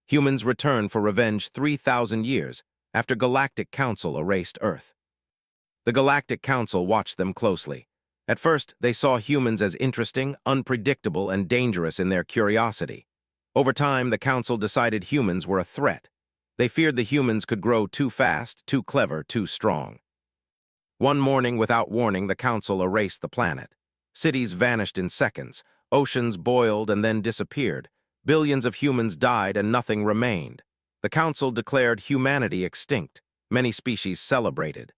Humans return for revenge 3,000 years after Galactic Council erased Earth. The Galactic Council watched them closely. At first, they saw humans as interesting, unpredictable, and dangerous in their curiosity. Over time, the Council decided humans were a threat. They feared the humans could grow too fast, too clever, too strong. One morning, without warning, the Council erased the planet. Cities vanished in seconds, oceans boiled and then disappeared. Billions of humans died and nothing remained. The Council declared humanity extinct. Many species celebrated.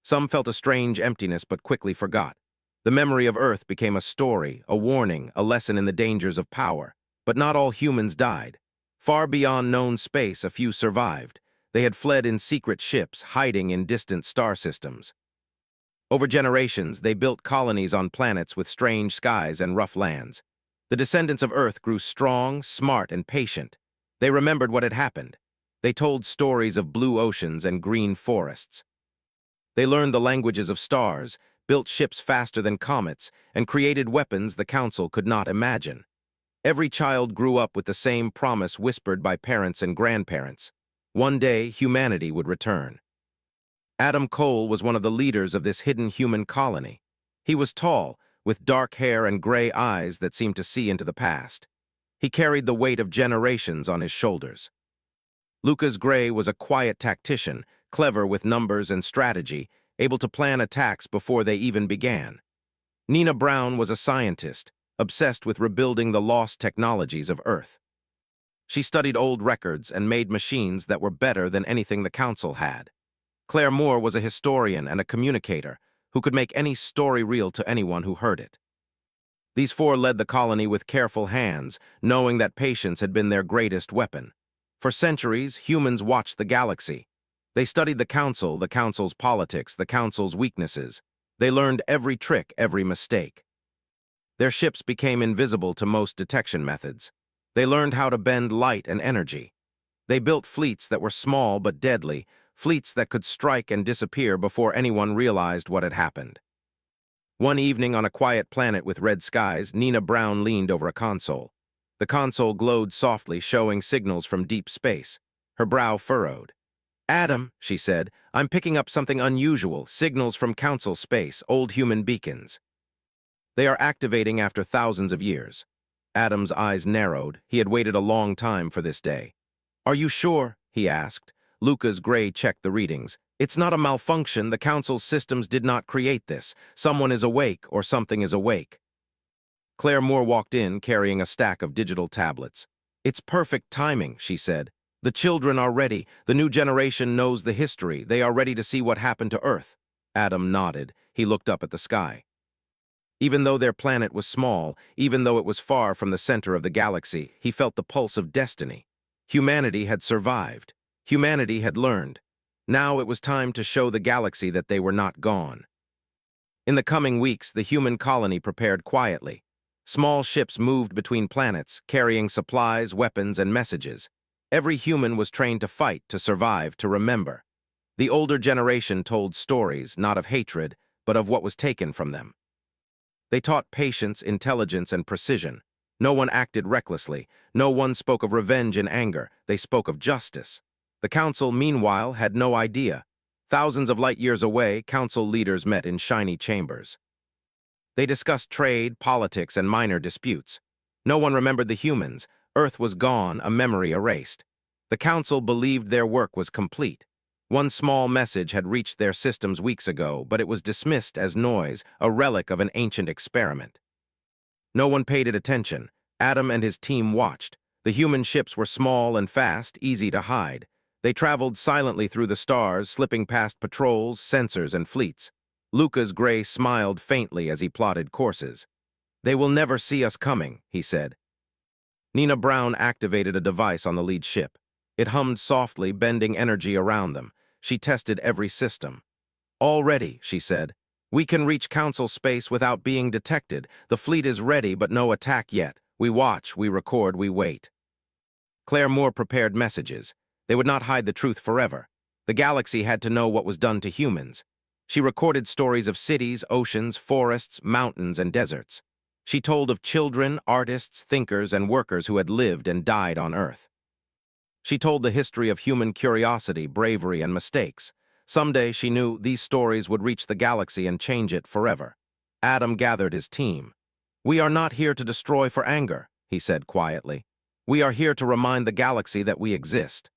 Some felt a strange emptiness but quickly forgot. The memory of Earth became a story, a warning, a lesson in the dangers of power. But not all humans died. Far beyond known space, a few survived. They had fled in secret ships, hiding in distant star systems. Over generations, they built colonies on planets with strange skies and rough lands. The descendants of Earth grew strong, smart, and patient. They remembered what had happened. They told stories of blue oceans and green forests. They learned the languages of stars, built ships faster than comets, and created weapons the Council could not imagine. Every child grew up with the same promise whispered by parents and grandparents. One day, humanity would return. Adam Cole was one of the leaders of this hidden human colony. He was tall, with dark hair and gray eyes that seemed to see into the past. He carried the weight of generations on his shoulders. Lucas Gray was a quiet tactician, clever with numbers and strategy, able to plan attacks before they even began. Nina Brown was a scientist, obsessed with rebuilding the lost technologies of Earth. She studied old records and made machines that were better than anything the Council had. Claire Moore was a historian and a communicator who could make any story real to anyone who heard it. These four led the colony with careful hands, knowing that patience had been their greatest weapon. For centuries, humans watched the galaxy. They studied the Council's politics, the Council's weaknesses. They learned every trick, every mistake. Their ships became invisible to most detection methods. They learned how to bend light and energy. They built fleets that were small but deadly, fleets that could strike and disappear before anyone realized what had happened. One evening on a quiet planet with red skies, Nina Brown leaned over a console. The console glowed softly, showing signals from deep space. Her brow furrowed. "Adam," she said, "I'm picking up something unusual, signals from Council space, old human beacons. They are activating after thousands of years." Adam's eyes narrowed. He had waited a long time for this day. "Are you sure?" he asked. Lucas Gray checked the readings. "It's not a malfunction. The Council's systems did not create this. Someone is awake, or something is awake." Claire Moore walked in, carrying a stack of digital tablets. "It's perfect timing," she said. "The children are ready. The new generation knows the history. They are ready to see what happened to Earth." Adam nodded. He looked up at the sky. Even though their planet was small, even though it was far from the center of the galaxy, he felt the pulse of destiny. Humanity had survived. Humanity had learned. Now it was time to show the galaxy that they were not gone. In the coming weeks, the human colony prepared quietly. Small ships moved between planets, carrying supplies, weapons, and messages. Every human was trained to fight, to survive, to remember. The older generation told stories, not of hatred, but of what was taken from them. They taught patience, intelligence, and precision. No one acted recklessly. No one spoke of revenge in anger. They spoke of justice. The Council, meanwhile, had no idea. Thousands of light years away, Council leaders met in shiny chambers. They discussed trade, politics, and minor disputes. No one remembered the humans. Earth was gone, a memory erased. The Council believed their work was complete. One small message had reached their systems weeks ago, but it was dismissed as noise, a relic of an ancient experiment. No one paid it attention. Adam and his team watched. The human ships were small and fast, easy to hide. They traveled silently through the stars, slipping past patrols, sensors, and fleets. Lucas Gray smiled faintly as he plotted courses. "They will never see us coming," he said. Nina Brown activated a device on the lead ship. It hummed softly, bending energy around them. She tested every system. "All ready," she said. "We can reach Council space without being detected. The fleet is ready, but no attack yet. We watch, we record, we wait." Claire Moore prepared messages. They would not hide the truth forever. The galaxy had to know what was done to humans. She recorded stories of cities, oceans, forests, mountains, and deserts. She told of children, artists, thinkers, and workers who had lived and died on Earth. She told the history of human curiosity, bravery, and mistakes. Someday, she knew, these stories would reach the galaxy and change it forever. Adam gathered his team. "We are not here to destroy for anger," he said quietly. "We are here to remind the galaxy that we exist.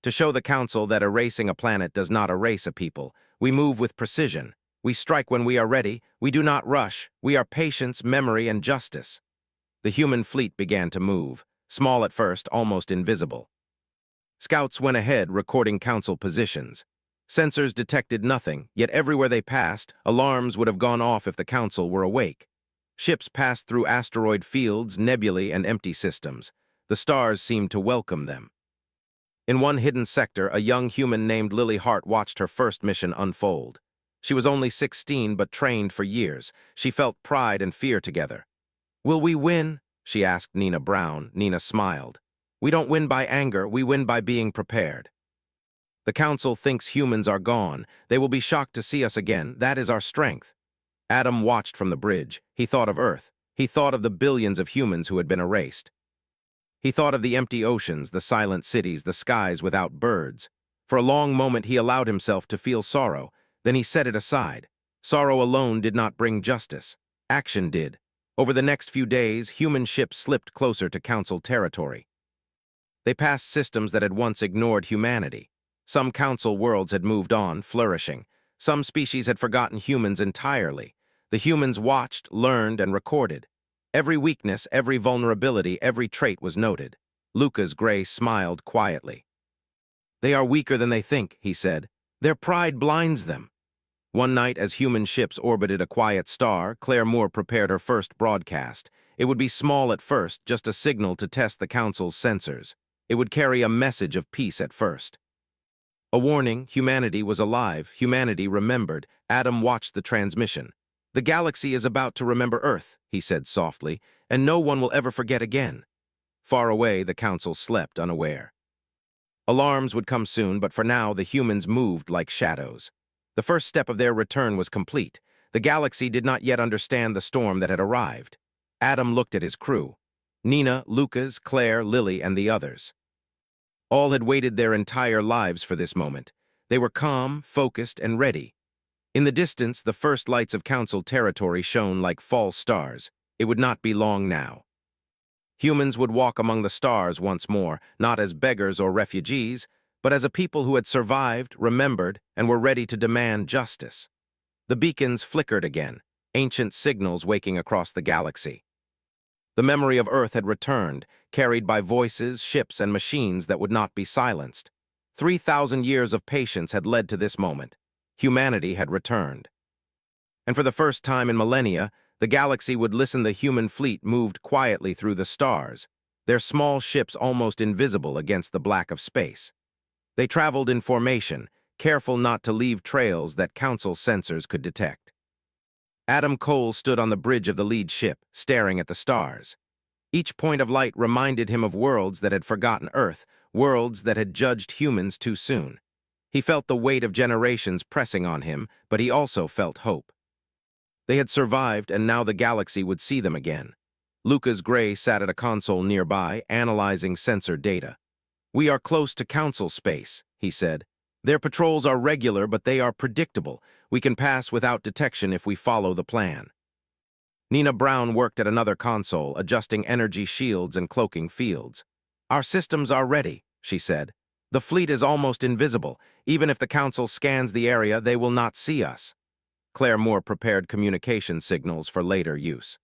To show the Council that erasing a planet does not erase a people. We move with precision. We strike when we are ready. We do not rush. We are patience, memory, and justice." The human fleet began to move, small at first, almost invisible. Scouts went ahead, recording Council positions. Sensors detected nothing, yet everywhere they passed, alarms would have gone off if the Council were awake. Ships passed through asteroid fields, nebulae, and empty systems. The stars seemed to welcome them. In one hidden sector, a young human named Lily Hart watched her first mission unfold. She was only 16, but trained for years. She felt pride and fear together. "Will we win?" she asked Nina Brown. Nina smiled. "We don't win by anger, we win by being prepared. The Council thinks humans are gone. They will be shocked to see us again. That is our strength." Adam watched from the bridge. He thought of Earth. He thought of the billions of humans who had been erased. He thought of the empty oceans, the silent cities, the skies without birds. For a long moment he allowed himself to feel sorrow. Then he set it aside. Sorrow alone did not bring justice. Action did. Over the next few days, human ships slipped closer to Council territory. They passed systems that had once ignored humanity. Some Council worlds had moved on, flourishing. Some species had forgotten humans entirely. The humans watched, learned, and recorded. Every weakness, every vulnerability, every trait was noted. Lucas Gray smiled quietly. "They are weaker than they think," he said. "Their pride blinds them." One night, as human ships orbited a quiet star, Claire Moore prepared her first broadcast. It would be small at first, just a signal to test the Council's sensors. It would carry a message of peace at first. A warning: humanity was alive, humanity remembered. Adam watched the transmission. "The galaxy is about to remember Earth," he said softly, "and no one will ever forget again." Far away, the Council slept, unaware. Alarms would come soon, but for now, the humans moved like shadows. The first step of their return was complete. The galaxy did not yet understand the storm that had arrived. Adam looked at his crew. Nina, Lucas, Claire, Lily, and the others. All had waited their entire lives for this moment. They were calm, focused, and ready. In the distance, the first lights of Council territory shone like false stars. It would not be long now. Humans would walk among the stars once more, not as beggars or refugees, but as a people who had survived, remembered, and were ready to demand justice. The beacons flickered again, ancient signals waking across the galaxy. The memory of Earth had returned, carried by voices, ships, and machines that would not be silenced. 3,000 years of patience had led to this moment. Humanity had returned. And for the first time in millennia, the galaxy would listen. The human fleet moved quietly through the stars, their small ships almost invisible against the black of space. They traveled in formation, careful not to leave trails that Council sensors could detect. Adam Cole stood on the bridge of the lead ship, staring at the stars. Each point of light reminded him of worlds that had forgotten Earth, worlds that had judged humans too soon. He felt the weight of generations pressing on him, but he also felt hope. They had survived, and now the galaxy would see them again. Lucas Gray sat at a console nearby, analyzing sensor data. "We are close to Council space," he said. "Their patrols are regular, but they are predictable. We can pass without detection if we follow the plan." Nina Brown worked at another console, adjusting energy shields and cloaking fields. "Our systems are ready," she said. "The fleet is almost invisible. Even if the Council scans the area, they will not see us." Claire Moore prepared communication signals for later use.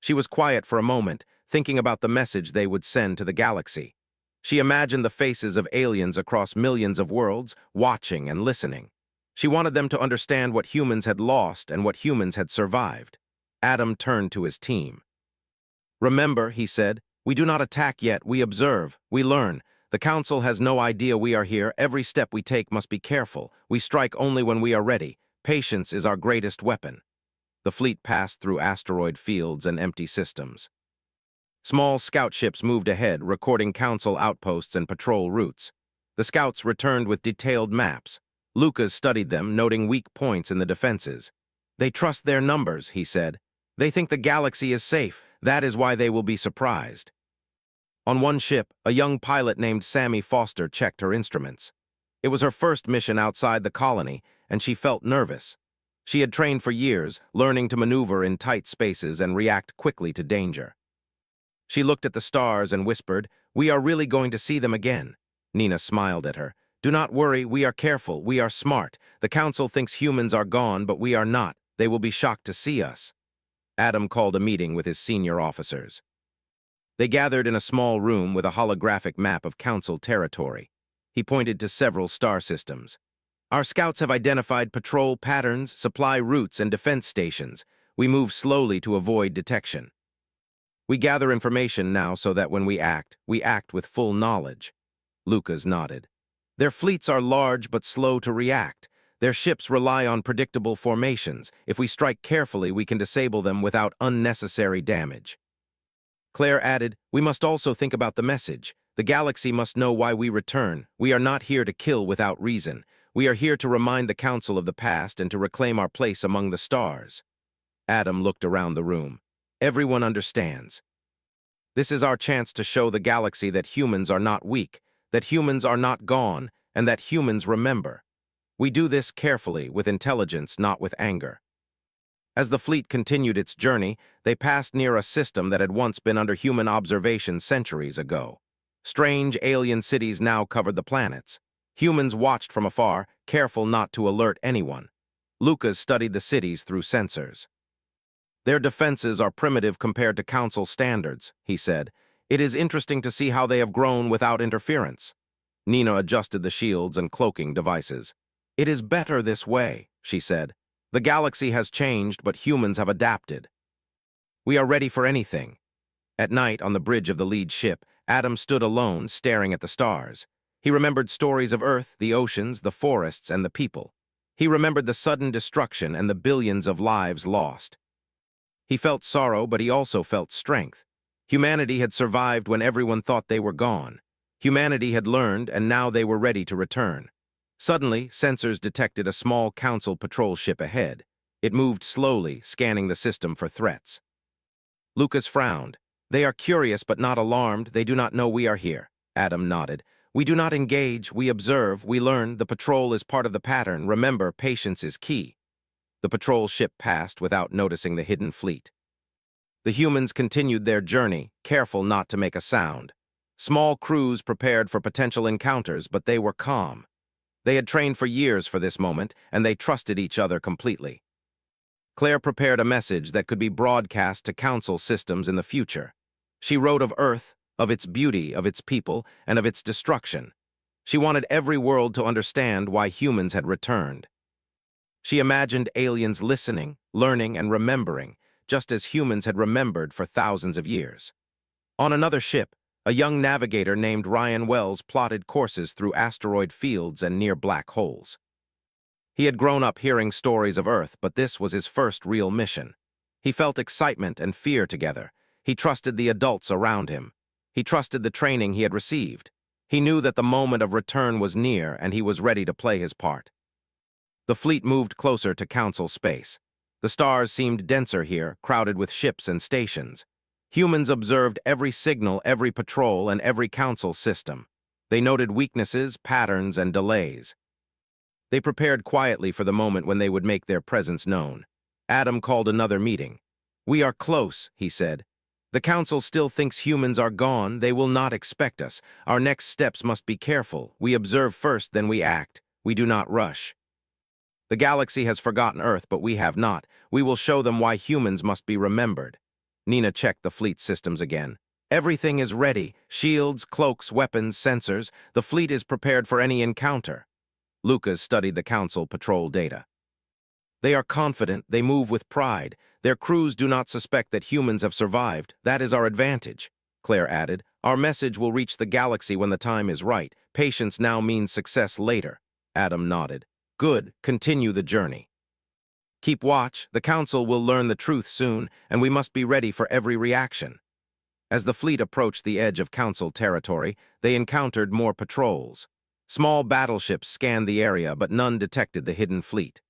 She was quiet for a moment, thinking about the message they would send to the galaxy. She imagined the faces of aliens across millions of worlds, watching and listening. She wanted them to understand what humans had lost and what humans had survived. Adam turned to his team. "Remember," he said, "we do not attack yet, we observe, we learn. The Council has no idea we are here. Every step we take must be careful. We strike only when we are ready. Patience is our greatest weapon." The fleet passed through asteroid fields and empty systems. Small scout ships moved ahead, recording Council outposts and patrol routes. The scouts returned with detailed maps. Lucas studied them, noting weak points in the defenses. "They trust their numbers," he said. "They think the galaxy is safe. That is why they will be surprised." On one ship, a young pilot named Sammy Foster checked her instruments. It was her first mission outside the colony, and she felt nervous. She had trained for years, learning to maneuver in tight spaces and react quickly to danger. She looked at the stars and whispered, "We are really going to see them again." Nina smiled at her. "Do not worry, we are careful, we are smart. The Council thinks humans are gone, but we are not. They will be shocked to see us." Adam called a meeting with his senior officers. They gathered in a small room with a holographic map of Council territory. He pointed to several star systems. "Our scouts have identified patrol patterns, supply routes, and defense stations. We move slowly to avoid detection. We gather information now so that when we act with full knowledge." Lucas nodded. "Their fleets are large but slow to react. Their ships rely on predictable formations. If we strike carefully, we can disable them without unnecessary damage." Claire added, "We must also think about the message. The galaxy must know why we return. We are not here to kill without reason. We are here to remind the Council of the past and to reclaim our place among the stars." Adam looked around the room. "Everyone understands. This is our chance to show the galaxy that humans are not weak, that humans are not gone, and that humans remember. We do this carefully, with intelligence, not with anger." As the fleet continued its journey, they passed near a system that had once been under human observation centuries ago. Strange alien cities now covered the planets. Humans watched from afar, careful not to alert anyone. Lucas studied the cities through sensors. "Their defenses are primitive compared to Council standards," he said. "It is interesting to see how they have grown without interference." Nina adjusted the shields and cloaking devices. "It is better this way," she said. "The galaxy has changed, but humans have adapted. We are ready for anything." At night, on the bridge of the lead ship, Adam stood alone, staring at the stars. He remembered stories of Earth, the oceans, the forests, and the people. He remembered the sudden destruction and the billions of lives lost. He felt sorrow, but he also felt strength. Humanity had survived when everyone thought they were gone. Humanity had learned, and now they were ready to return. Suddenly, sensors detected a small Council patrol ship ahead. It moved slowly, scanning the system for threats. Lucas frowned. "They are curious but not alarmed. They do not know we are here." Adam nodded. "We do not engage, we observe, we learn. The patrol is part of the pattern. Remember, patience is key." The patrol ship passed without noticing the hidden fleet. The humans continued their journey, careful not to make a sound. Small crews prepared for potential encounters, but they were calm. They had trained for years for this moment, and they trusted each other completely. Claire prepared a message that could be broadcast to Council systems in the future. She wrote of Earth, of its beauty, of its people, and of its destruction. She wanted every world to understand why humans had returned. She imagined aliens listening, learning, and remembering, just as humans had remembered for thousands of years. On another ship, a young navigator named Ryan Wells plotted courses through asteroid fields and near black holes. He had grown up hearing stories of Earth, but this was his first real mission. He felt excitement and fear together. He trusted the adults around him. He trusted the training he had received. He knew that the moment of return was near, and he was ready to play his part. The fleet moved closer to Council space. The stars seemed denser here, crowded with ships and stations. Humans observed every signal, every patrol, and every Council system. They noted weaknesses, patterns, and delays. They prepared quietly for the moment when they would make their presence known. Adam called another meeting. "We are close," he said. "The Council still thinks humans are gone. They will not expect us. Our next steps must be careful. We observe first, then we act. We do not rush. The galaxy has forgotten Earth, but we have not. We will show them why humans must be remembered." Nina checked the fleet systems again. "Everything is ready. Shields, cloaks, weapons, sensors. The fleet is prepared for any encounter." Lucas studied the Council patrol data. "They are confident. They move with pride. Their crews do not suspect that humans have survived. That is our advantage," Claire added. "Our message will reach the galaxy when the time is right. Patience now means success later." Adam nodded. "Good. Continue the journey. Keep watch. The Council will learn the truth soon, and we must be ready for every reaction." As the fleet approached the edge of Council territory, they encountered more patrols. Small battleships scanned the area, but none detected the hidden fleet.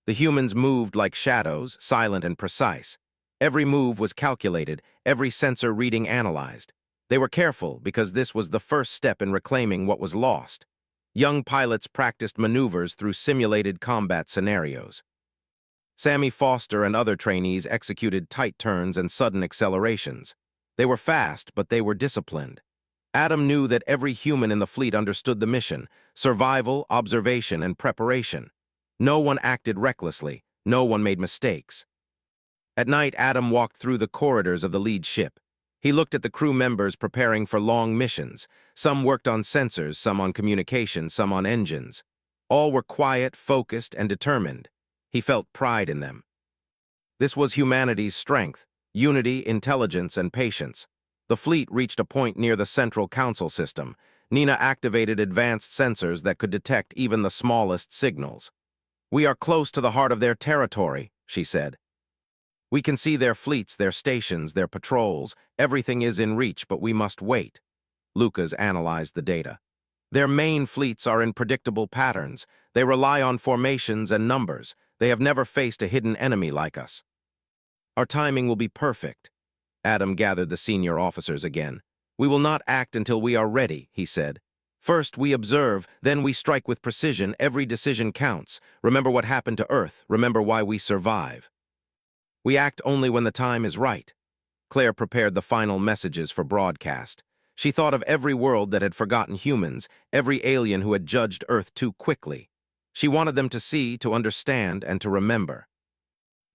The humans moved like shadows, silent and precise. Every move was calculated, every sensor reading analyzed. They were careful because this was the first step in reclaiming what was lost. Young pilots practiced maneuvers through simulated combat scenarios. Sammy Foster and other trainees executed tight turns and sudden accelerations. They were fast, but they were disciplined. Adam knew that every human in the fleet understood the mission: survival, observation, and preparation. No one acted recklessly. No one made mistakes. At night, Adam walked through the corridors of the lead ship. He looked at the crew members preparing for long missions. Some worked on sensors, some on communication, some on engines. All were quiet, focused, and determined. He felt pride in them. This was humanity's strength: unity, intelligence, and patience. The fleet reached a point near the central council system. Nina activated advanced sensors that could detect even the smallest signals. "We are close to the heart of their territory," she said. "We can see their fleets, their stations, their patrols. Everything is in reach, but we must wait." Lucas analyzed the data. "Their main fleets are in predictable patterns. They rely on formations and numbers. They have never faced a hidden enemy like us. Our timing will be perfect." Adam gathered the senior officers again. "We will not act until we are ready," he said. "First we observe, then we strike with precision. Every decision counts. Remember what happened to Earth. Remember why we survive. We act only when the time is right." Claire prepared the final messages for broadcast. She thought of every world that had forgotten humans, every alien who had judged Earth too quickly. She wanted them to see, to understand, and to remember.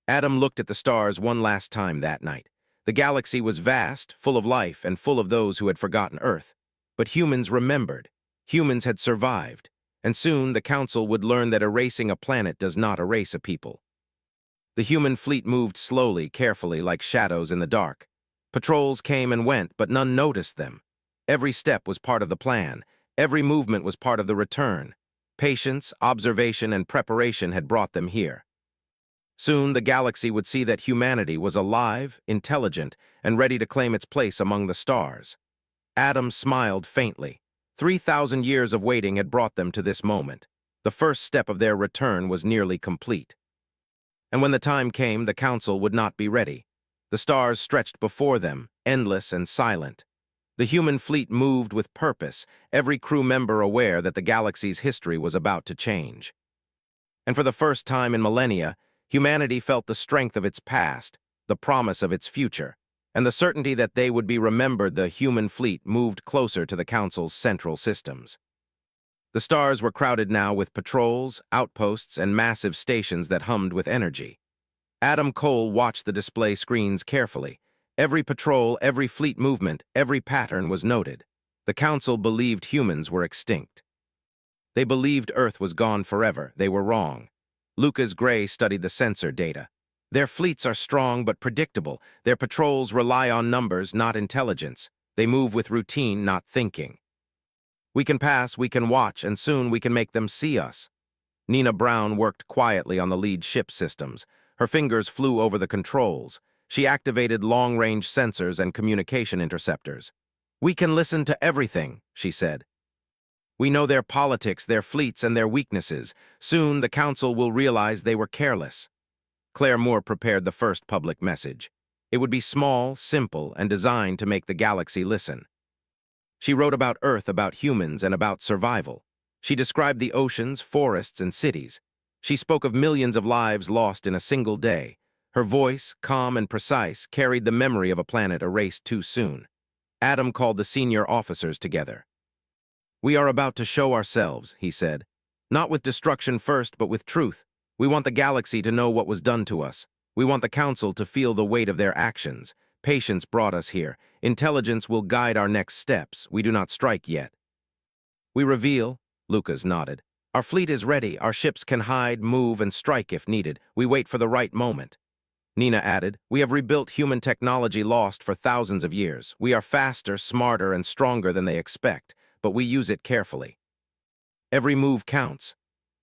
Adam looked at the stars one last time that night. The galaxy was vast, full of life, and full of those who had forgotten Earth. But humans remembered. Humans had survived. And soon the Council would learn that erasing a planet does not erase a people. The human fleet moved slowly, carefully, like shadows in the dark. Patrols came and went, but none noticed them. Every step was part of the plan. Every movement was part of the return. Patience, observation, and preparation had brought them here. Soon the galaxy would see that humanity was alive, intelligent, and ready to claim its place among the stars. Adam smiled faintly. 3,000 years of waiting had brought them to this moment. The first step of their return was nearly complete. And when the time came, the Council would not be ready. The stars stretched before them, endless and silent. The human fleet moved with purpose, every crew member aware that the galaxy's history was about to change. And for the first time in millennia, humanity felt the strength of its past, the promise of its future, and the certainty that they would be remembered. The human fleet moved closer to the Council's central systems. The stars were crowded now with patrols, outposts, and massive stations that hummed with energy. Adam Cole watched the display screens carefully. Every patrol, every fleet movement, every pattern was noted. The Council believed humans were extinct. They believed Earth was gone forever. They were wrong. Lucas Gray studied the sensor data. Their fleets are strong but predictable. Their patrols rely on numbers, not intelligence. They move with routine, not thinking. "We can pass, we can watch, and soon we can make them see us." Nina Brown worked quietly on the lead ship systems. Her fingers flew over the controls. She activated long-range sensors and communication interceptors. "We can listen to everything," she said. "We know their politics, their fleets, and their weaknesses. Soon the Council will realize they were careless." Claire Moore prepared the first public message. It would be small, simple, and designed to make the galaxy listen. She wrote about Earth, about humans, and about survival. She described the oceans, forests, and cities. She spoke of millions of lives lost in a single day. Her voice, calm and precise, carried the memory of a planet erased too soon. Adam called the senior officers together. "We are about to show ourselves," he said. "Not with destruction first, but with truth. We want the galaxy to know what was done to us. We want the Council to feel the weight of their actions. Patience brought us here. Intelligence will guide our next steps. We do not strike yet." "We reveal," Lucas nodded. "Our fleet is ready. Our ships can hide, move, and strike if needed. We wait for the right moment." Nina added, "We have rebuilt human technology lost for thousands of years. We are faster, smarter, and stronger than they expect, but we use it carefully. Every move counts."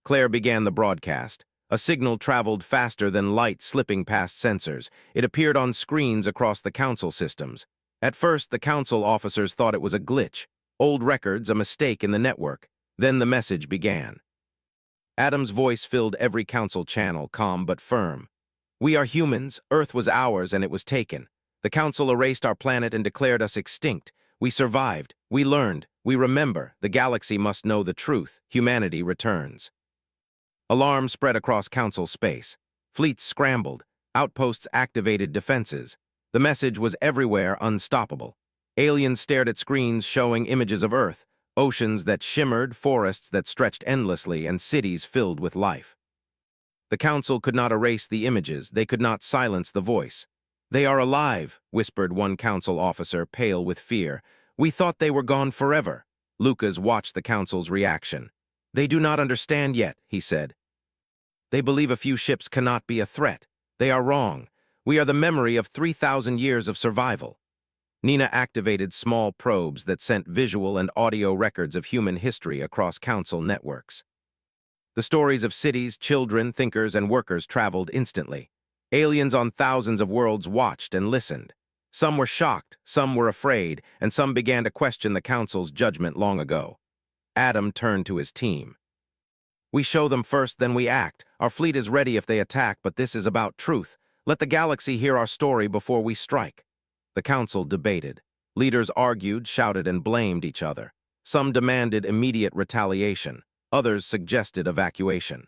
Claire began the broadcast. A signal traveled faster than light, slipping past sensors. It appeared on screens across the Council systems. At first, the Council officers thought it was a glitch. Old records, a mistake in the network. Then the message began. Adam's voice filled every Council channel, calm but firm. "We are humans. Earth was ours and it was taken. The Council erased our planet and declared us extinct. We survived. We learned. We remember. The galaxy must know the truth. Humanity returns. Alarm spread across Council space. Fleets scrambled. Outposts activated defenses. The message was everywhere, unstoppable. Aliens stared at screens showing images of Earth, oceans that shimmered, forests that stretched endlessly, and cities filled with life. The Council could not erase the images. They could not silence the voice. "They are alive," whispered one Council officer, pale with fear. "We thought they were gone forever." Lucas watched the Council's reaction. "They do not understand yet," he said. "They believe a few ships cannot be a threat. They are wrong. We are the memory of 3,000 years of survival." Nina activated small probes that sent visual and audio records of human history across Council networks. The stories of cities, children, thinkers, and workers traveled instantly. Aliens on thousands of worlds watched and listened. Some were shocked, some were afraid, and some began to question the Council's judgment long ago. Adam turned to his team. "We show them first, then we act. Our fleet is ready if they attack, but this is about truth. Let the galaxy hear our story before we strike." The Council debated. Leaders argued, shouted, and blamed each other. Some demanded immediate retaliation. Others suggested evacuation.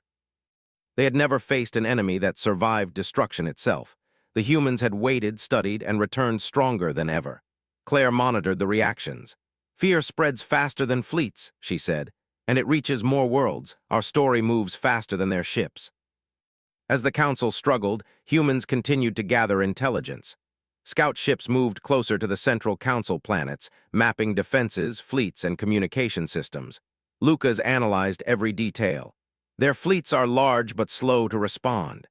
They had never faced an enemy that survived destruction itself. The humans had waited, studied, and returned stronger than ever. Claire monitored the reactions. "Fear spreads faster than fleets," she said, "and it reaches more worlds. Our story moves faster than their ships." As the Council struggled, humans continued to gather intelligence. Scout ships moved closer to the central Council planets, mapping defenses, fleets, and communication systems. Lucas analyzed every detail. "Their fleets are large but slow to respond.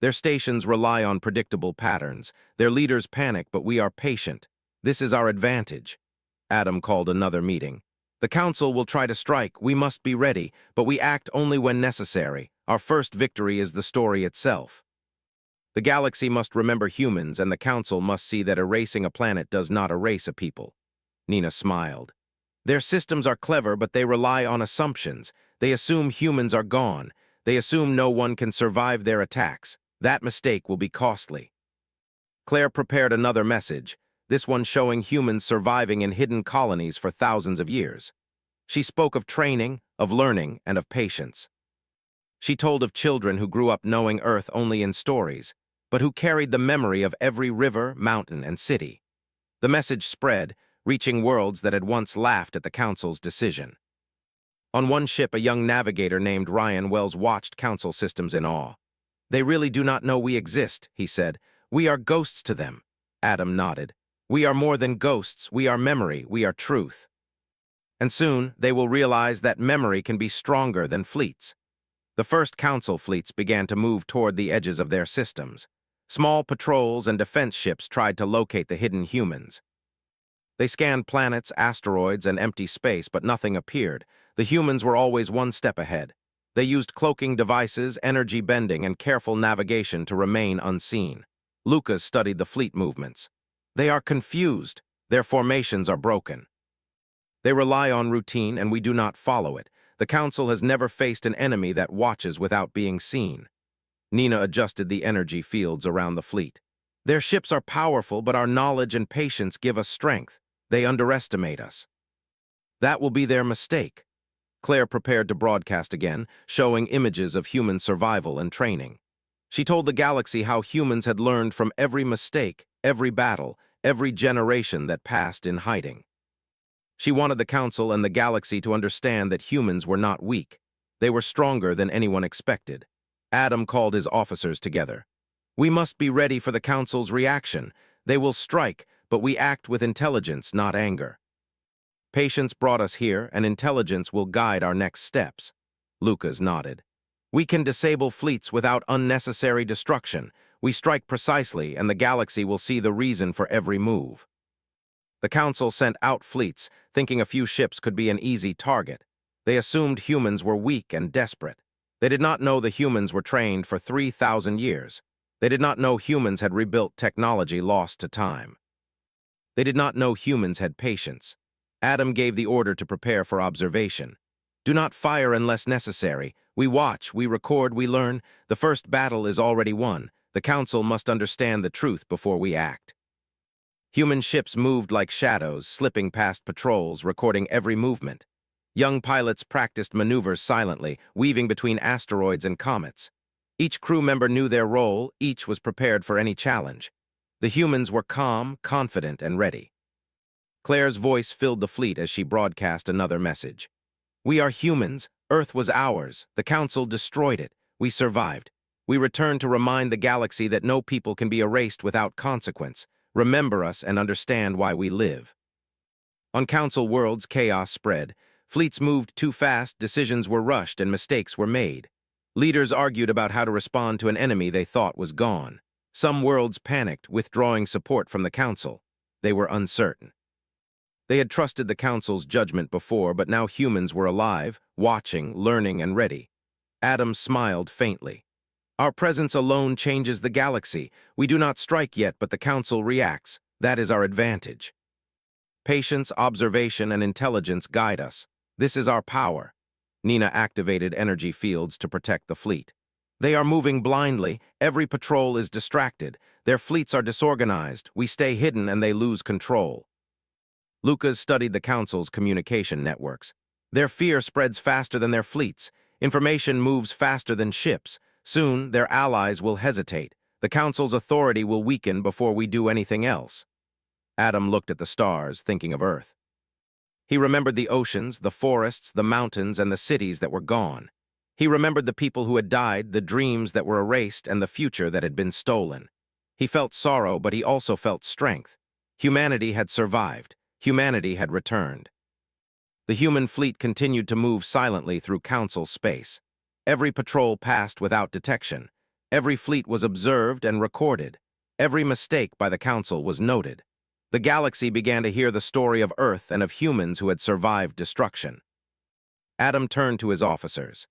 Their stations rely on predictable patterns. Their leaders panic, but we are patient. This is our advantage." Adam called another meeting. "The Council will try to strike. We must be ready, but we act only when necessary. Our first victory is the story itself. The galaxy must remember humans, and the Council must see that erasing a planet does not erase a people." Nina smiled. "Their systems are clever, but they rely on assumptions. They assume humans are gone. They assume no one can survive their attacks. That mistake will be costly." Claire prepared another message, this one showing humans surviving in hidden colonies for thousands of years. She spoke of training, of learning, and of patience. She told of children who grew up knowing Earth only in stories, but who carried the memory of every river, mountain, and city. The message spread, reaching worlds that had once laughed at the Council's decision. On one ship, a young navigator named Ryan Wells watched Council systems in awe. "They really do not know we exist," he said. "We are ghosts to them." Adam nodded. "We are more than ghosts. We are memory. We are truth." And soon, they will realize that memory can be stronger than fleets. The first Council fleets began to move toward the edges of their systems. Small patrols and defense ships tried to locate the hidden humans. They scanned planets, asteroids, and empty space, but nothing appeared. The humans were always one step ahead. They used cloaking devices, energy bending, and careful navigation to remain unseen. Lucas studied the fleet movements. "They are confused. Their formations are broken. They rely on routine, and we do not follow it. The Council has never faced an enemy that watches without being seen." Nina adjusted the energy fields around the fleet. "Their ships are powerful, but our knowledge and patience give us strength. They underestimate us. That will be their mistake." Claire prepared to broadcast again, showing images of human survival and training. She told the galaxy how humans had learned from every mistake, every battle, every generation that passed in hiding. She wanted the Council and the galaxy to understand that humans were not weak. They were stronger than anyone expected. Adam called his officers together. "We must be ready for the Council's reaction. They will strike, but we act with intelligence, not anger. Patience brought us here, and intelligence will guide our next steps." Lucas nodded. "We can disable fleets without unnecessary destruction. We strike precisely, and the galaxy will see the reason for every move." The Council sent out fleets, thinking a few ships could be an easy target. They assumed humans were weak and desperate. They did not know the humans were trained for 3,000 years. They did not know humans had rebuilt technology lost to time. They did not know humans had patience. Adam gave the order to prepare for observation. "Do not fire unless necessary. We watch, we record, we learn. The first battle is already won. The Council must understand the truth before we act." Human ships moved like shadows, slipping past patrols, recording every movement. Young pilots practiced maneuvers silently, weaving between asteroids and comets. Each crew member knew their role, each was prepared for any challenge. The humans were calm, confident, and ready. Claire's voice filled the fleet as she broadcast another message. "We are humans. Earth was ours. The Council destroyed it. We survived. We return to remind the galaxy that no people can be erased without consequence. Remember us and understand why we live." On Council worlds, chaos spread. Fleets moved too fast, decisions were rushed, and mistakes were made. Leaders argued about how to respond to an enemy they thought was gone. Some worlds panicked, withdrawing support from the Council. They were uncertain. They had trusted the Council's judgment before, but now humans were alive, watching, learning, and ready. Adam smiled faintly. "Our presence alone changes the galaxy. We do not strike yet, but the Council reacts. That is our advantage. Patience, observation, and intelligence guide us. This is our power." Nina activated energy fields to protect the fleet. "They are moving blindly. Every patrol is distracted. Their fleets are disorganized. We stay hidden and they lose control." Lucas studied the Council's communication networks. "Their fear spreads faster than their fleets. Information moves faster than ships. Soon, their allies will hesitate. The Council's authority will weaken before we do anything else." Adam looked at the stars, thinking of Earth. He remembered the oceans, the forests, the mountains, and the cities that were gone. He remembered the people who had died, the dreams that were erased, and the future that had been stolen. He felt sorrow, but he also felt strength. Humanity had survived. Humanity had returned. The human fleet continued to move silently through Council space. Every patrol passed without detection. Every fleet was observed and recorded. Every mistake by the Council was noted. The galaxy began to hear the story of Earth and of humans who had survived destruction. Adam turned to his officers.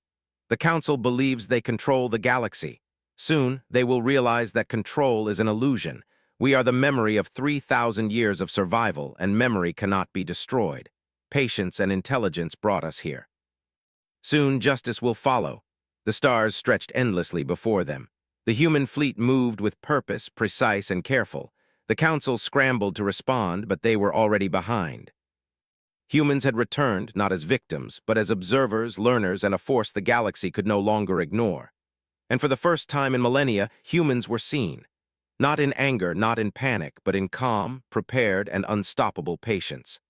"The Council believes they control the galaxy. Soon, they will realize that control is an illusion. We are the memory of 3,000 years of survival, and memory cannot be destroyed. Patience and intelligence brought us here. Soon, justice will follow." The stars stretched endlessly before them. The human fleet moved with purpose, precise and careful. The Council scrambled to respond, but they were already behind. Humans had returned, not as victims, but as observers, learners, and a force the galaxy could no longer ignore. And for the first time in millennia, humans were seen. Not in anger, not in panic, but in calm, prepared, and unstoppable patience.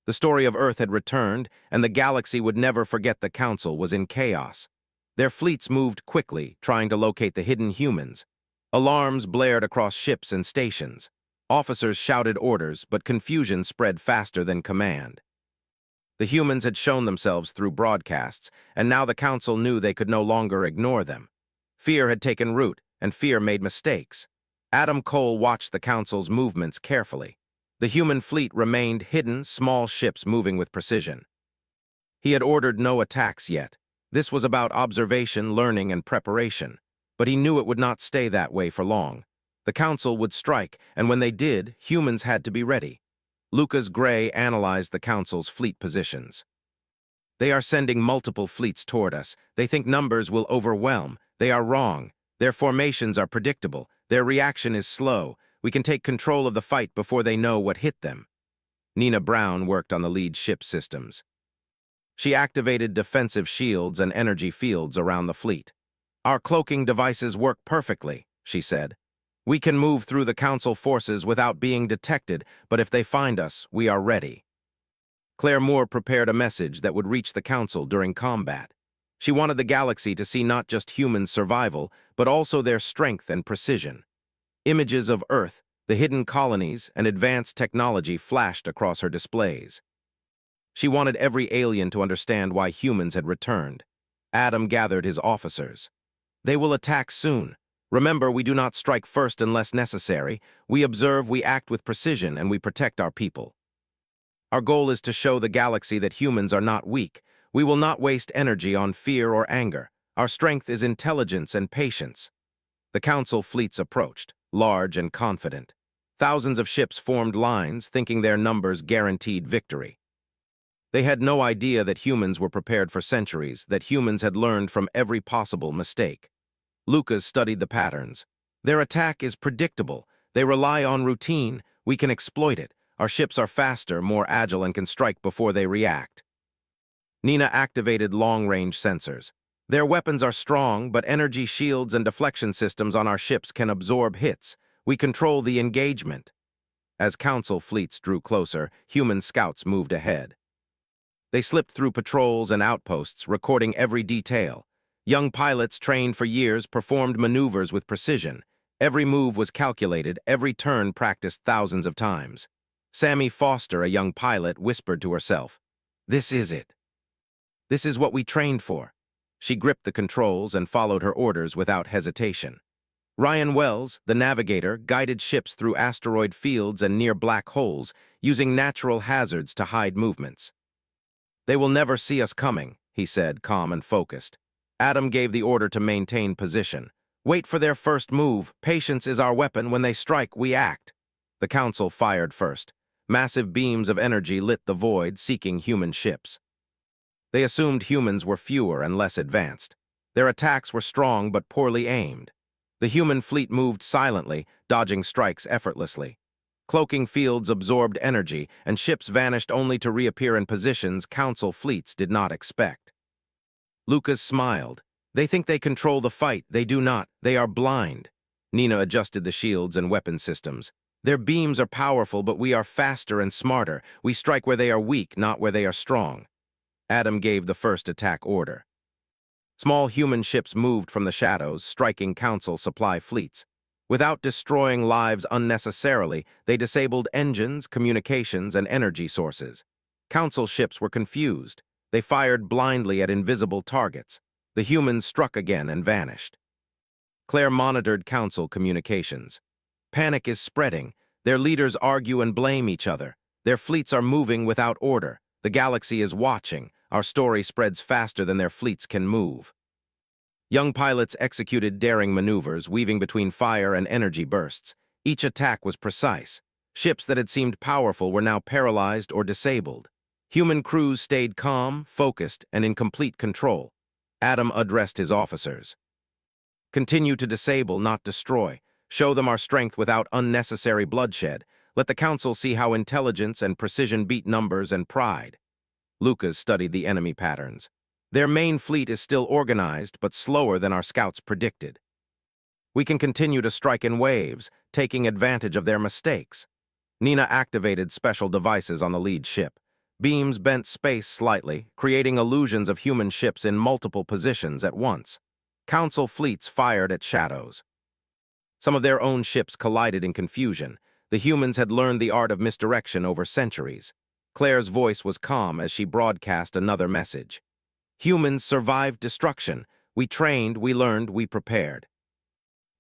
The story of Earth had returned, and the galaxy would never forget the Council was in chaos. Their fleets moved quickly, trying to locate the hidden humans. Alarms blared across ships and stations. Officers shouted orders, but confusion spread faster than command. The humans had shown themselves through broadcasts, and now the Council knew they could no longer ignore them. Fear had taken root, and fear made mistakes. Adam Cole watched the Council's movements carefully. The human fleet remained hidden, small ships moving with precision. He had ordered no attacks yet. This was about observation, learning, and preparation. But he knew it would not stay that way for long. The Council would strike, and when they did, humans had to be ready. Lucas Gray analyzed the Council's fleet positions. "They are sending multiple fleets toward us. They think numbers will overwhelm. They are wrong. Their formations are predictable. Their reaction is slow. We can take control of the fight before they know what hit them." Nina Brown worked on the lead ship systems. She activated defensive shields and energy fields around the fleet. "Our cloaking devices work perfectly," she said. "We can move through the Council forces without being detected, but if they find us, we are ready." Claire Moore prepared a message that would reach the Council during combat. She wanted the galaxy to see not just human survival, but also their strength and precision. Images of Earth, the hidden colonies, and advanced technology flashed across her displays. She wanted every alien to understand why humans had returned. Adam gathered his officers. "They will attack soon. Remember, we do not strike first unless necessary. We observe, we act with precision, and we protect our people. Our goal is to show the galaxy that humans are not weak. We will not waste energy on fear or anger. Our strength is intelligence and patience." The Council fleets approached, large and confident. Thousands of ships formed lines, thinking their numbers guaranteed victory. They had no idea that humans were prepared for centuries, that humans had learned from every possible mistake. Lucas studied the patterns. "Their attack is predictable. They rely on routine. We can exploit it. Our ships are faster, more agile, and can strike before they react. Nina activated long-range sensors. Their weapons are strong, but energy shields and deflection systems on our ships can absorb hits. We control the engagement. As Council fleets drew closer, human scouts moved ahead. They slipped through patrols and outposts, recording every detail. Young pilots trained for years performed maneuvers with precision. Every move was calculated, every turn practiced thousands of times. Sammy Foster, a young pilot, whispered to herself, "This is it. This is what we trained for." She gripped the controls and followed her orders without hesitation. Ryan Wells, the navigator, guided ships through asteroid fields and near black holes, using natural hazards to hide movements. "They will never see us coming," he said, calm and focused. Adam gave the order to maintain position. "Wait for their first move. Patience is our weapon. When they strike, we act." The Council fired first. Massive beams of energy lit the void, seeking human ships. They assumed humans were fewer and less advanced. Their attacks were strong but poorly aimed. The human fleet moved silently, dodging strikes effortlessly. Cloaking fields absorbed energy, and ships vanished only to reappear in positions Council fleets did not expect. Lucas smiled. "They think they control the fight. They do not. They are blind." Nina adjusted the shields and weapon systems. "Their beams are powerful, but we are faster and smarter. We strike where they are weak, not where they are strong." Adam gave the first attack order. Small human ships moved from the shadows, striking Council supply fleets. Without destroying lives unnecessarily, they disabled engines, communications, and energy sources. Council ships were confused. They fired blindly at invisible targets. The humans struck again and vanished. Claire monitored Council communications. "Panic is spreading. Their leaders argue and blame each other. Their fleets are moving without order. The galaxy is watching. Our story spreads faster than their fleets can move." Young pilots executed daring maneuvers, weaving between fire and energy bursts. Each attack was precise. Ships that had seemed powerful were now paralyzed or disabled. Human crews stayed calm, focused, and in complete control. Adam addressed his officers. "Continue to disable, not destroy. Show them our strength without unnecessary bloodshed. Let the Council see how intelligence and precision beat numbers and pride." Lucas studied the enemy patterns. "Their main fleet is still organized, but slower than our scouts predicted. We can continue to strike in waves, taking advantage of their mistakes." Nina activated special devices on the lead ship. Beams bent space slightly, creating illusions of human ships in multiple positions at once. Council fleets fired at shadows. Some of their own ships collided in confusion. The humans had learned the art of misdirection over centuries. Claire's voice was calm as she broadcast another message. "Humans survived destruction. We trained, we learned, we prepared."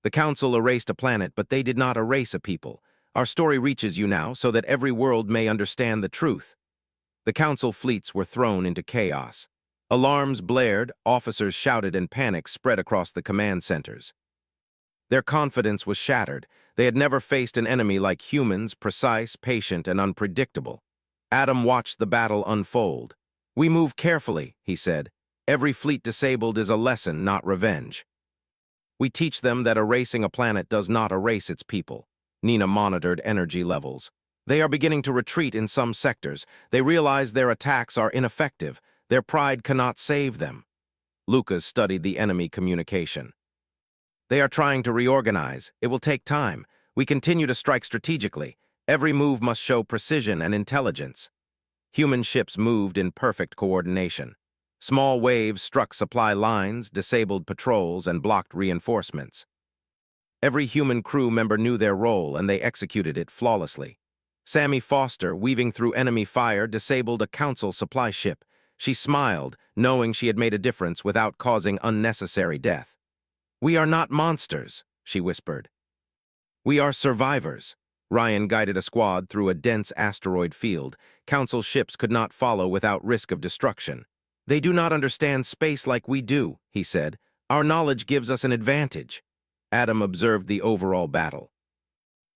The Council erased a planet, but they did not erase a people. Our story reaches you now so that every world may understand the truth. The Council fleets were thrown into chaos. Alarms blared, officers shouted, and panic spread across the command centers. Their confidence was shattered. They had never faced an enemy like humans, precise, patient, and unpredictable. Adam watched the battle unfold. "We move carefully," he said. "Every fleet disabled is a lesson, not revenge. We teach them that erasing a planet does not erase its people." Nina monitored energy levels. "They are beginning to retreat in some sectors. They realize their attacks are ineffective. Their pride cannot save them." Lucas studied the enemy communication. "They are trying to reorganize. It will take time. We continue to strike strategically. Every move must show precision and intelligence." Human ships moved in perfect coordination. Small waves struck supply lines, disabled patrols, and blocked reinforcements. Every human crew member knew their role, and they executed it flawlessly. Sammy Foster, weaving through enemy fire, disabled a Council supply ship. She smiled, knowing she had made a difference without causing unnecessary death. "We are not monsters," she whispered. "We are survivors." Ryan guided a squad through a dense asteroid field. Council ships could not follow without risk of destruction. "They do not understand space like we do," he said. "Our knowledge gives us an advantage." Adam observed the overall battle.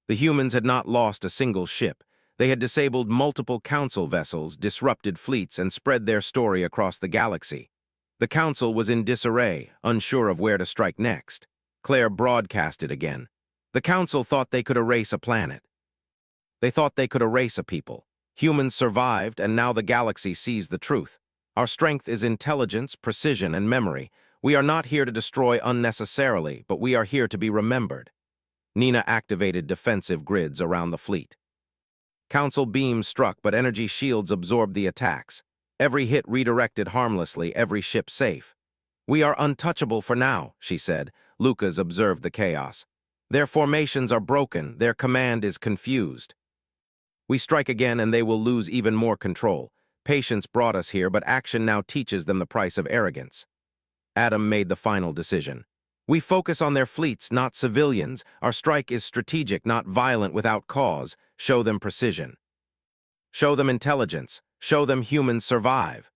The humans had not lost a single ship. They had disabled multiple Council vessels, disrupted fleets, and spread their story across the galaxy. The Council was in disarray, unsure of where to strike next. Claire broadcasted again. "The Council thought they could erase a planet." They thought they could erase a people. Humans survived, and now the galaxy sees the truth. Our strength is intelligence, precision, and memory. We are not here to destroy unnecessarily, but we are here to be remembered. Nina activated defensive grids around the fleet. Council beams struck, but energy shields absorbed the attacks. Every hit redirected harmlessly, every ship safe. "We are untouchable for now," she said. Lucas observed the chaos. "Their formations are broken, their command is confused. We strike again and they will lose even more control. Patience brought us here, but action now teaches them the price of arrogance." Adam made the final decision. "We focus on their fleets, not civilians. Our strike is strategic, not violent without cause. Show them precision. Show them intelligence. Show them humans survive."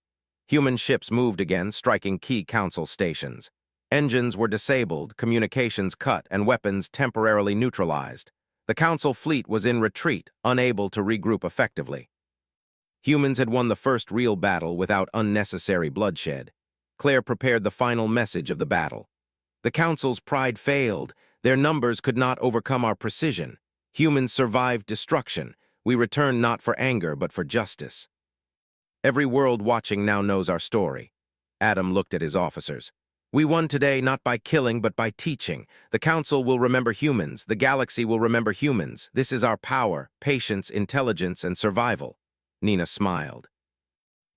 Human ships moved again, striking key council stations. Engines were disabled, communications cut, and weapons temporarily neutralized. The council fleet was in retreat, unable to regroup effectively. Humans had won the first real battle without unnecessary bloodshed. Claire prepared the final message of the battle. "The council's pride failed. Their numbers could not overcome our precision. Humans survived destruction. We return not for anger, but for justice." Every world watching now knows our story. Adam looked at his officers. "We won today not by killing, but by teaching. The Council will remember humans. The galaxy will remember humans. This is our power, patience, intelligence, and survival." Nina smiled.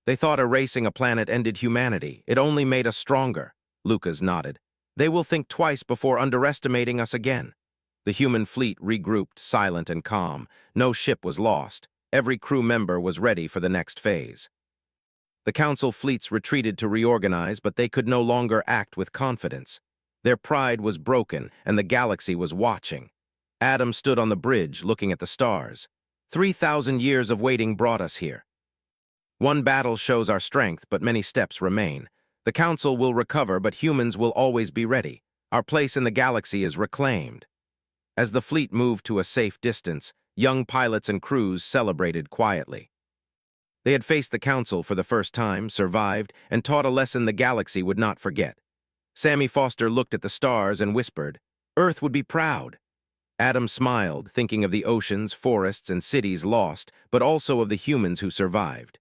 "They thought erasing a planet ended humanity. It only made us stronger." Lucas nodded. "They will think twice before underestimating us again." The human fleet regrouped, silent and calm. No ship was lost. Every crew member was ready for the next phase. The Council fleets retreated to reorganize, but they could no longer act with confidence. Their pride was broken, and the galaxy was watching. Adam stood on the bridge, looking at the stars. 3,000 years of waiting brought us here. One battle shows our strength, but many steps remain. The Council will recover, but humans will always be ready. Our place in the galaxy is reclaimed. As the fleet moved to a safe distance, young pilots and crews celebrated quietly. They had faced the Council for the first time, survived, and taught a lesson the galaxy would not forget. Sammy Foster looked at the stars and whispered, "Earth would be proud." Adam smiled, thinking of the oceans, forests, and cities lost, but also of the humans who survived.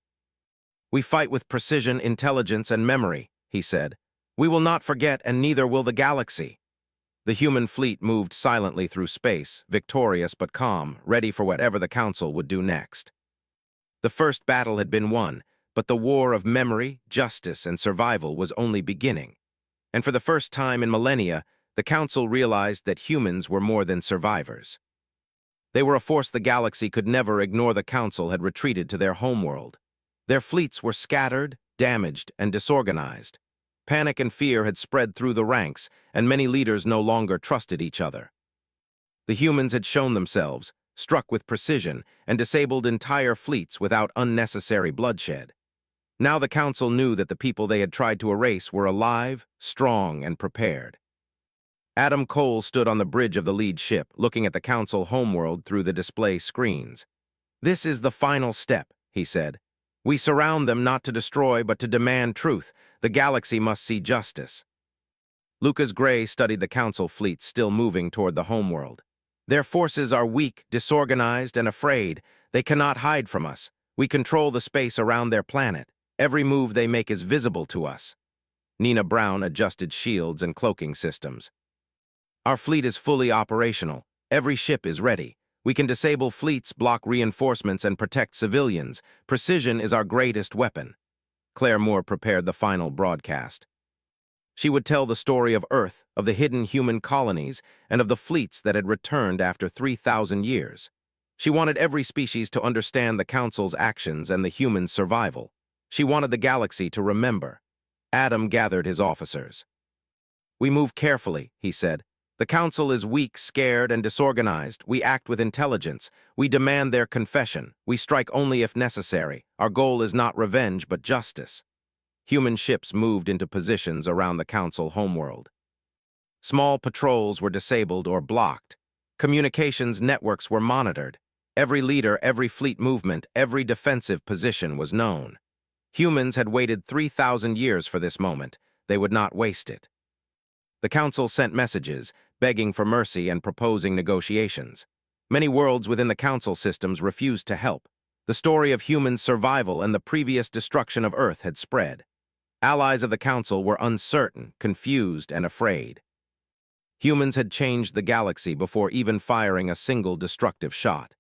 "We fight with precision, intelligence, and memory," he said. "We will not forget, and neither will the galaxy." The human fleet moved silently through space, victorious but calm, ready for whatever the Council would do next. The first battle had been won, but the war of memory, justice, and survival was only beginning. And for the first time in millennia, the Council realized that humans were more than survivors. They were a force the galaxy could never ignore. The Council had retreated to their homeworld. Their fleets were scattered, damaged, and disorganized. Panic and fear had spread through the ranks, and many leaders no longer trusted each other. The humans had shown themselves, struck with precision, and disabled entire fleets without unnecessary bloodshed. Now the Council knew that the people they had tried to erase were alive, strong, and prepared. Adam Cole stood on the bridge of the lead ship, looking at the Council homeworld through the display screens. "This is the final step," he said. "We surround them not to destroy, but to demand truth. The galaxy must see justice." Lucas Gray studied the Council fleet still moving toward the homeworld. "Their forces are weak, disorganized, and afraid. They cannot hide from us. We control the space around their planet. Every move they make is visible to us." Nina Brown adjusted shields and cloaking systems. "Our fleet is fully operational. Every ship is ready. We can disable fleets, block reinforcements, and protect civilians. Precision is our greatest weapon." Claire Moore prepared the final broadcast. She would tell the story of Earth, of the hidden human colonies, and of the fleets that had returned after 3,000 years. She wanted every species to understand the Council's actions and the human survival. She wanted the galaxy to remember. Adam gathered his officers. "We move carefully," he said. "The Council is weak, scared, and disorganized. We act with intelligence. We demand their confession. We strike only if necessary. Our goal is not revenge, but justice." Human ships moved into positions around the Council homeworld. Small patrols were disabled or blocked. Communications networks were monitored. Every leader, every fleet movement, every defensive position was known. Humans had waited 3,000 years for this moment. They would not waste it. The Council sent messages, begging for mercy and proposing negotiations. Many worlds within the Council systems refused to help. The story of human survival and the previous destruction of Earth had spread. Allies of the Council were uncertain, confused, and afraid. Humans had changed the galaxy before even firing a single destructive shot.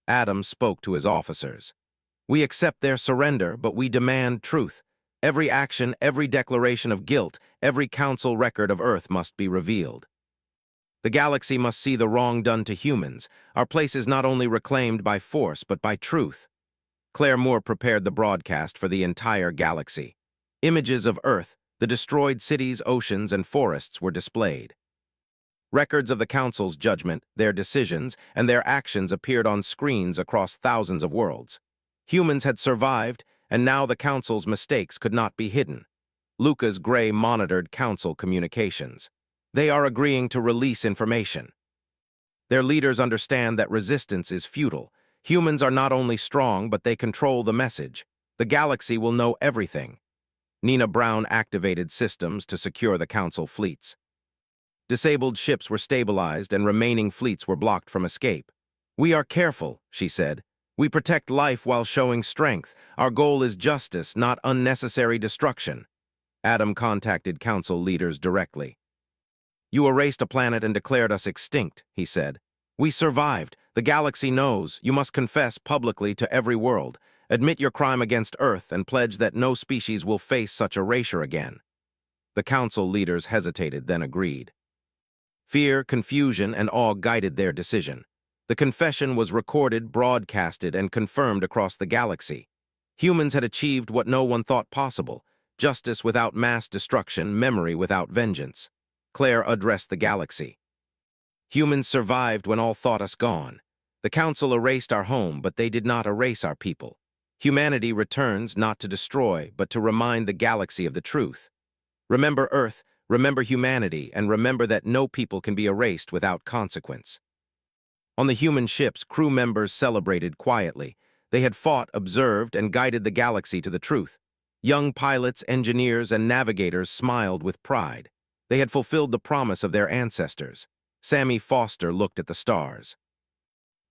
Adam spoke to his officers. "We accept their surrender, but we demand truth. Every action, every declaration of guilt, every Council record of Earth must be revealed. The galaxy must see the wrong done to humans. Our place is not only reclaimed by force, but by truth." Claire Moore prepared the broadcast for the entire galaxy. Images of Earth, the destroyed cities, oceans, and forests were displayed. Records of the Council's judgment, their decisions, and their actions appeared on screens across thousands of worlds. Humans had survived, and now the Council's mistakes could not be hidden. Lucas Gray monitored Council communications. They are agreeing to release information. Their leaders understand that resistance is futile. Humans are not only strong, but they control the message. The galaxy will know everything. Nina Brown activated systems to secure the Council fleets. Disabled ships were stabilized and remaining fleets were blocked from escape. "We are careful," she said. "We protect life while showing strength. Our goal is justice, not unnecessary destruction." Adam contacted Council leaders directly. "You erased a planet and declared us extinct," he said. "We survived. The galaxy knows. You must confess publicly to every world. Admit your crime against Earth and pledge that no species will face such erasure again." The Council leaders hesitated, then agreed. Fear, confusion, and awe guided their decision. The confession was recorded, broadcasted, and confirmed across the galaxy. Humans had achieved what no one thought possible: justice without mass destruction, memory without vengeance. Claire addressed the galaxy. "Humans survived when all thought us gone. The Council erased our home, but they did not erase our people. Humanity returns not to destroy, but to remind the galaxy of the truth. Remember Earth, remember humanity, and remember that no people can be erased without consequence." On the human ships, crew members celebrated quietly. They had fought, observed, and guided the galaxy to the truth. Young pilots, engineers, and navigators smiled with pride. They had fulfilled the promise of their ancestors. Sammy Foster looked at the stars.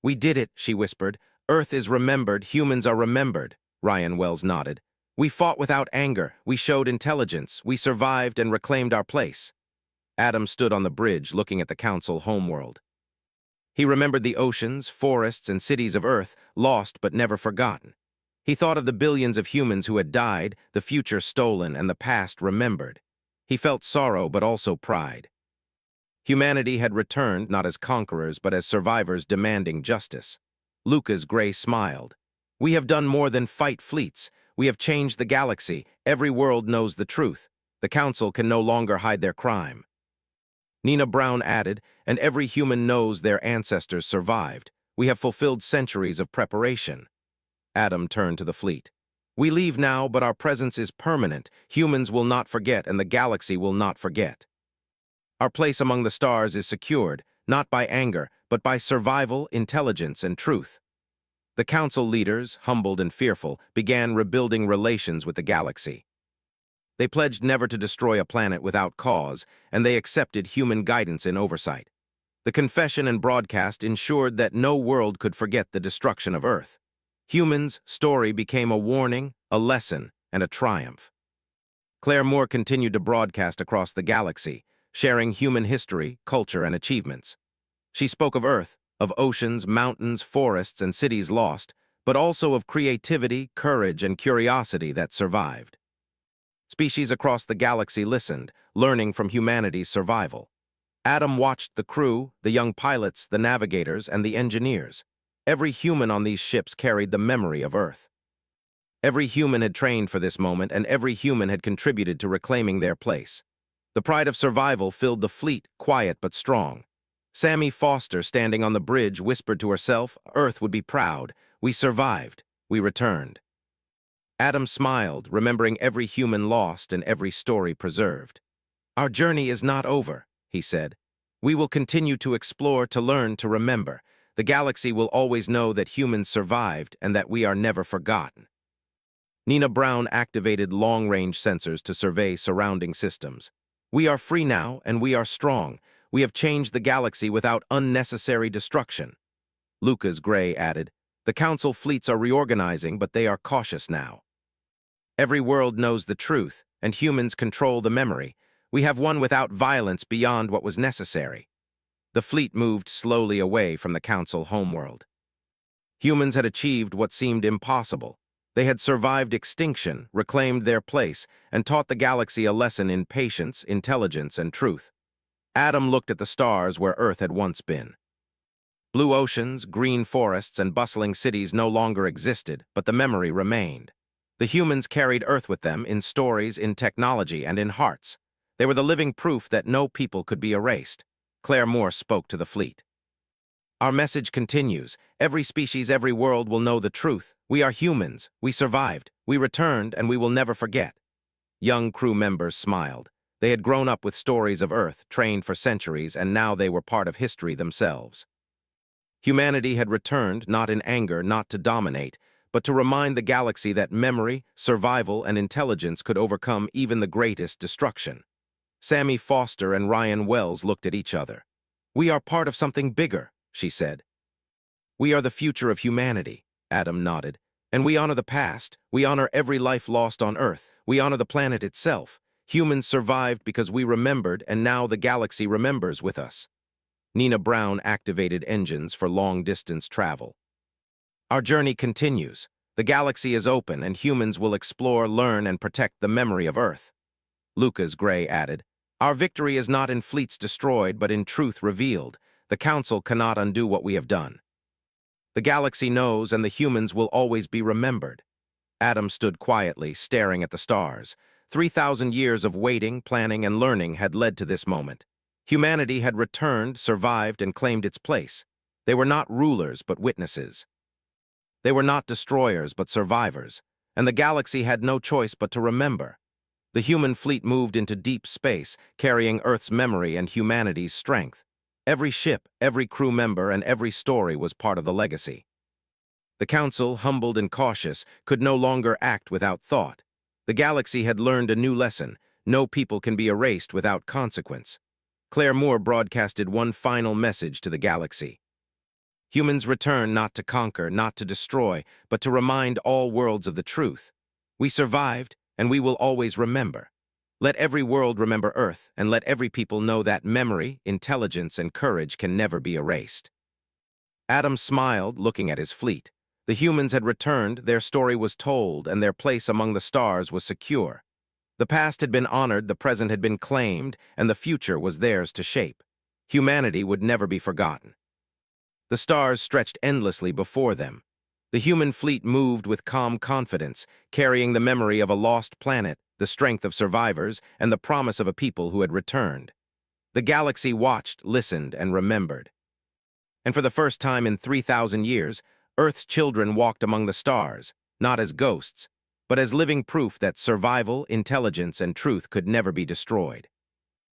"We did it," she whispered. "Earth is remembered, humans are remembered." Ryan Wells nodded. "We fought without anger, we showed intelligence, we survived and reclaimed our place." Adam stood on the bridge looking at the Council homeworld. He remembered the oceans, forests, and cities of Earth, lost but never forgotten. He thought of the billions of humans who had died, the future stolen, and the past remembered. He felt sorrow but also pride. Humanity had returned not as conquerors but as survivors demanding justice. Lucas Gray smiled. "We have done more than fight fleets. We have changed the galaxy. Every world knows the truth. The Council can no longer hide their crime." Nina Brown added, "And every human knows their ancestors survived. We have fulfilled centuries of preparation." Adam turned to the fleet. "We leave now, but our presence is permanent. Humans will not forget, and the galaxy will not forget. Our place among the stars is secured, not by anger, but by survival, intelligence, and truth." The Council leaders, humbled and fearful, began rebuilding relations with the galaxy. They pledged never to destroy a planet without cause, and they accepted human guidance and oversight. The confession and broadcast ensured that no world could forget the destruction of Earth. Humans' story became a warning, a lesson, and a triumph. Claire Moore continued to broadcast across the galaxy, sharing human history, culture, and achievements. She spoke of Earth, of oceans, mountains, forests, and cities lost, but also of creativity, courage, and curiosity that survived. Species across the galaxy listened, learning from humanity's survival. Adam watched the crew, the young pilots, the navigators, and the engineers. Every human on these ships carried the memory of Earth. Every human had trained for this moment, and every human had contributed to reclaiming their place. The pride of survival filled the fleet, quiet but strong. Sammy Foster, standing on the bridge, whispered to herself, "Earth would be proud. We survived. We returned." Adam smiled, remembering every human lost and every story preserved. "Our journey is not over," he said. "We will continue to explore, to learn, to remember. The galaxy will always know that humans survived and that we are never forgotten." Nina Brown activated long-range sensors to survey surrounding systems. "We are free now, and we are strong. We have changed the galaxy without unnecessary destruction." Lucas Gray added. The Council fleets are reorganizing, but they are cautious now. Every world knows the truth, and humans control the memory. We have won without violence beyond what was necessary. The fleet moved slowly away from the Council homeworld. Humans had achieved what seemed impossible. They had survived extinction, reclaimed their place, and taught the galaxy a lesson in patience, intelligence, and truth. Adam looked at the stars where Earth had once been. Blue oceans, green forests, and bustling cities no longer existed, but the memory remained. The humans carried Earth with them in stories, in technology, and in hearts. They were the living proof that no people could be erased. Claire Moore spoke to the fleet. Our message continues. Every species, every world will know the truth. We are humans. We survived. We returned, and we will never forget. Young crew members smiled. They had grown up with stories of Earth, trained for centuries, and now they were part of history themselves. Humanity had returned, not in anger, not to dominate, but to remind the galaxy that memory, survival, and intelligence could overcome even the greatest destruction. Sammy Foster and Ryan Wells looked at each other. We are part of something bigger, she said. We are the future of humanity, Adam nodded. And we honor the past. We honor every life lost on Earth. We honor the planet itself. Humans survived because we remembered, and now the galaxy remembers with us. Nina Brown activated engines for long-distance travel. Our journey continues. The galaxy is open, and humans will explore, learn, and protect the memory of Earth. Lucas Gray added, Our victory is not in fleets destroyed, but in truth revealed. The Council cannot undo what we have done. The galaxy knows, and the humans will always be remembered. Adam stood quietly, staring at the stars. 3,000 years of waiting, planning, and learning had led to this moment. Humanity had returned, survived, and claimed its place. They were not rulers, but witnesses. They were not destroyers, but survivors, and the galaxy had no choice but to remember. The human fleet moved into deep space, carrying Earth's memory and humanity's strength. Every ship, every crew member, and every story was part of the legacy. The Council, humbled and cautious, could no longer act without thought. The galaxy had learned a new lesson. No people can be erased without consequence. Claire Moore broadcasted one final message to the galaxy. Humans return not to conquer, not to destroy, but to remind all worlds of the truth. We survived, and we will always remember. Let every world remember Earth, and let every people know that memory, intelligence, and courage can never be erased. Adam smiled, looking at his fleet. The humans had returned, their story was told, and their place among the stars was secure. The past had been honored, the present had been claimed, and the future was theirs to shape. Humanity would never be forgotten. The stars stretched endlessly before them. The human fleet moved with calm confidence, carrying the memory of a lost planet, the strength of survivors, and the promise of a people who had returned. The galaxy watched, listened, and remembered. And for the first time in 3,000 years, Earth's children walked among the stars, not as ghosts, but as living proof that survival, intelligence, and truth could never be destroyed.